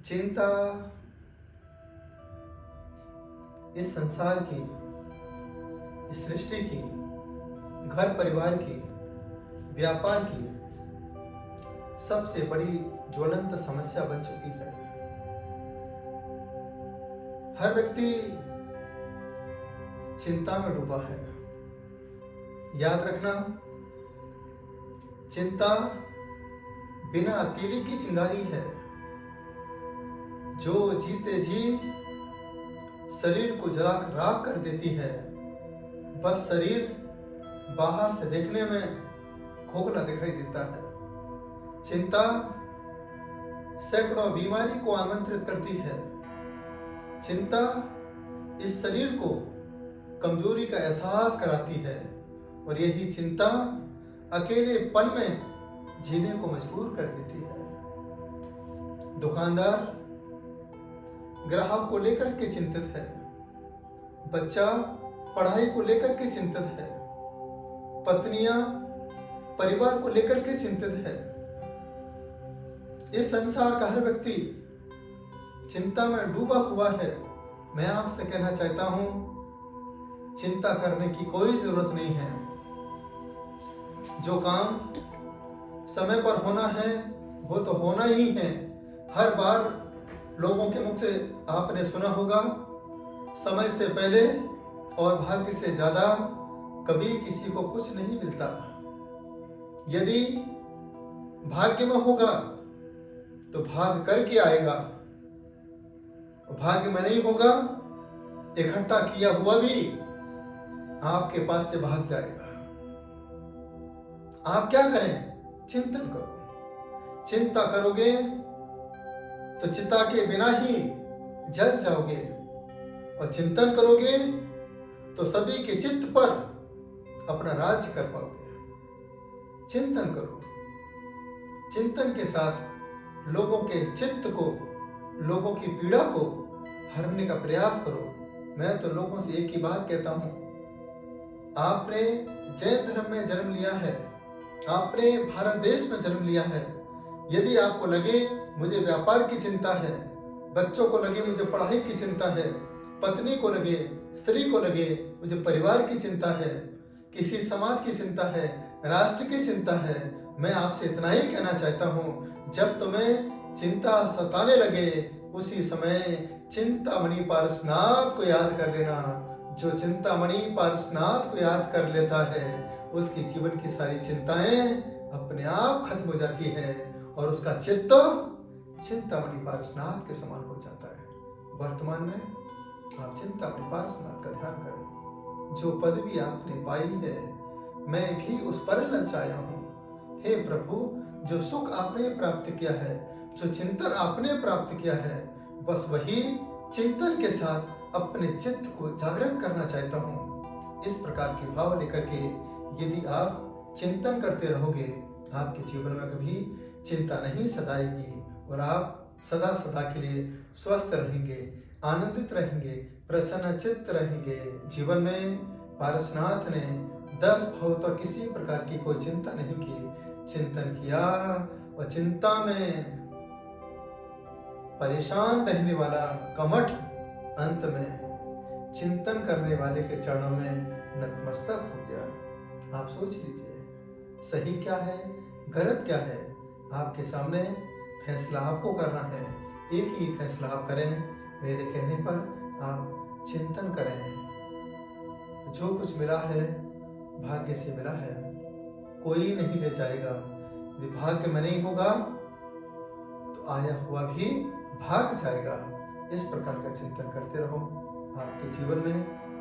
चिंता इस संसार की, इस सृष्टि की, घर परिवार की, व्यापार की सबसे बड़ी ज्वलंत समस्या बन चुकी है। हर व्यक्ति चिंता में डूबा है। याद रखना, चिंता बिना तीली की चिंगारी है जो जीते जी शरीर को जलाकर राख कर देती है। बस शरीर बाहर से देखने में खोखला दिखाई देता है। चिंता सैकड़ों बीमारी को आमंत्रित करती है। चिंता इस शरीर को कमजोरी का एहसास कराती है और यही चिंता अकेलेपन में जीने को मजबूर कर देती है। दुकानदार ग्राहक को लेकर के चिंतित है, बच्चा पढ़ाई को लेकर के चिंतित है, पत्नियां परिवार को लेकर के चिंतित है। इस संसार का हर व्यक्ति चिंता में डूबा हुआ है। मैं आपसे कहना चाहता हूं, चिंता करने की कोई जरूरत नहीं है। जो काम समय पर होना है वो तो होना ही है। हर बार लोगों के मुख से आपने सुना होगा, समय से पहले और भाग्य से ज्यादा कभी किसी को कुछ नहीं मिलता। यदि भाग्य में होगा तो भाग करके आएगा, भाग्य में नहीं होगा, इकट्ठा किया हुआ भी आपके पास से भाग जाएगा। आप क्या करें? चिंतन करो। चिंता करोगे तो चिता के बिना ही जल जाओगे और चिंतन करोगे तो सभी के चित्त पर अपना राज्य कर पाओगे। चिंतन करो। चिंतन के साथ लोगों के चित्त को, लोगों की पीड़ा को हरने का प्रयास करो। मैं तो लोगों से एक ही बात कहता हूं, आपने जैन धर्म में जन्म लिया है, आपने भारत देश में जन्म लिया है। यदि आपको लगे मुझे व्यापार की चिंता है, बच्चों को लगे मुझे पढ़ाई की चिंता है, पत्नी को लगे, स्त्री को लगे मुझे परिवार की चिंता है, किसी समाज की चिंता है, राष्ट्र की चिंता है, मैं आपसे इतना ही कहना चाहता हूं, जब तुम्हें चिंता सताने लगे उसी समय चिंतामणि पारसनाथ को याद कर लेना। जो चिंतामणि पारसनाथ को याद कर लेता है उसकी जीवन की सारी चिंताएं अपने आप खत्म हो जाती है और उसका चित्त चिंतामणि पारसनाथ के समान हो जाता है। वर्तमान में आप चिंतामणि पारसनाथ का ध्यान करें। जो पदवी आपने पाई है मैं भी उस पर ललचाया हूँ। हे प्रभु, जो सुख आपने प्राप्त किया है, जो चिंतन आपने प्राप्त किया है, बस वही चिंतन के साथ अपने चित्त को जागृत करना चाहता हूँ। इस प्रकार के भाव लेकर के यदि आप चिंतन करते रहोगे, आपके जीवन में कभी चिंता नहीं सताएगी और आप सदा सदा के लिए स्वस्थ रहेंगे, आनंदित रहेंगे, प्रसन्न चित्त रहेंगे। जीवन में पारसनाथ ने 10 भाव तक किसी प्रकार की कोई चिंता नहीं की। चिंतन किया और चिंता में परेशान रहने वाला कमठ अंत में चिंतन करने वाले के चरणों में नतमस्तक हो गया। आप सोच लीजिए, सही क्या है, गलत क्या है, आपके सामने फैसला आपको करना है। एक ही फैसला आप करें, मेरे कहने पर आप चिंतन करें। जो कुछ मिला है भाग्य से मिला है, कोई नहीं ले जाएगा। यदि भाग्य में नहीं होगा तो आया हुआ भी भाग जाएगा। इस प्रकार का चिंतन करते रहो। आपके जीवन में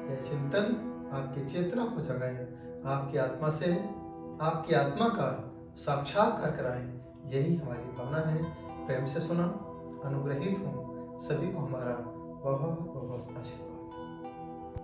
यह चिंतन आपकी चेतना को जगाए, आपकी आत्मा से, आपकी आत्मा का साक्षात्कार कराए। यही हमारी भावना है। प्रेम से सुना, अनुग्रहित हूँ। सभी को हमारा बहुत बहुत आशीर्वाद।